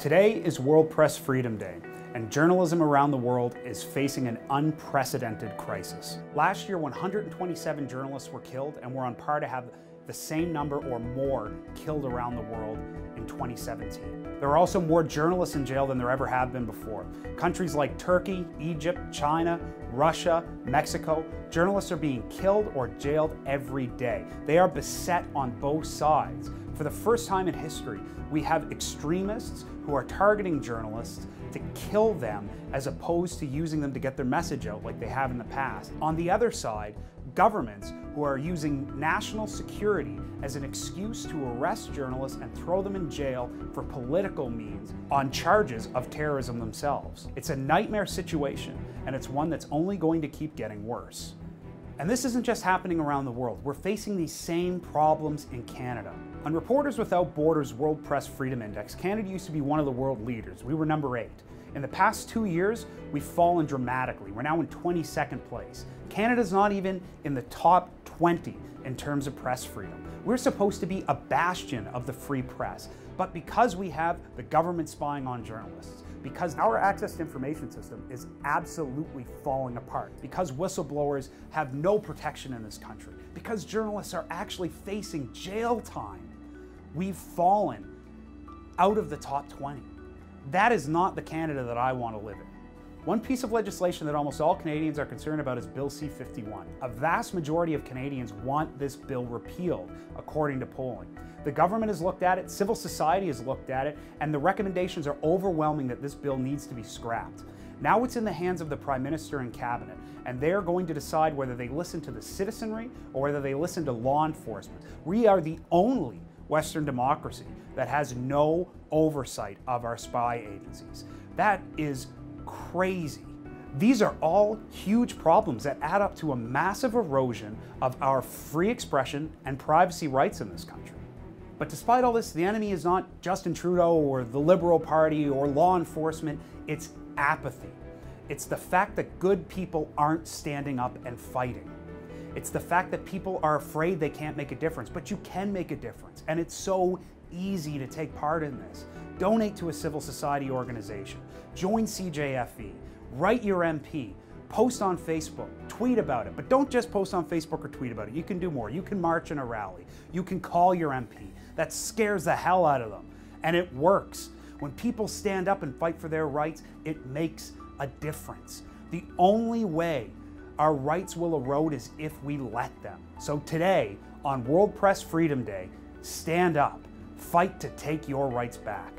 Today is World Press Freedom Day, and journalism around the world is facing an unprecedented crisis. Last year, 127 journalists were killed, and we're on par to have the same number or more killed around the world in 2017. There are also more journalists in jail than there ever have been before. Countries like Turkey, Egypt, China, Russia, Mexico, journalists are being killed or jailed every day. They are beset on both sides. For the first time in history, we have extremists who are targeting journalists to kill them as opposed to using them to get their message out like they have in the past. On the other side, governments who are using national security as an excuse to arrest journalists and throw them in jail for political means on charges of terrorism themselves. It's a nightmare situation, and it's one that's only going to keep getting worse. And this isn't just happening around the world. We're facing these same problems in Canada. On Reporters Without Borders World Press Freedom Index, Canada used to be one of the world leaders. We were number 8. In the past 2 years, we've fallen dramatically. We're now in 22nd place. Canada's not even in the top 20 in terms of press freedom. We're supposed to be a bastion of the free press, but because we have the government spying on journalists, because our access to information system is absolutely falling apart, because whistleblowers have no protection in this country, because journalists are actually facing jail time, we've fallen out of the top 20. That is not the Canada that I want to live in. One piece of legislation that almost all Canadians are concerned about is Bill C-51. A vast majority of Canadians want this bill repealed, according to polling. The government has looked at it, civil society has looked at it, and the recommendations are overwhelming that this bill needs to be scrapped. Now it's in the hands of the Prime Minister and Cabinet, and they are going to decide whether they listen to the citizenry or whether they listen to law enforcement. We are the only Western democracy that has no oversight of our spy agencies. That is crazy. These are all huge problems that add up to a massive erosion of our free expression and privacy rights in this country. But despite all this, the enemy is not Justin Trudeau or the Liberal Party or law enforcement, it's apathy. It's the fact that good people aren't standing up and fighting. It's the fact that people are afraid they can't make a difference, but you can make a difference. And it's so easy to take part in this. Donate to a civil society organization. Join CJFE. Write your MP. Post on Facebook. Tweet about it. But don't just post on Facebook or tweet about it. You can do more. You can march in a rally. You can call your MP. That scares the hell out of them. And it works. When people stand up and fight for their rights, it makes a difference. The only way our rights will erode is if we let them. So today, on World Press Freedom Day, stand up. Fight to take your rights back.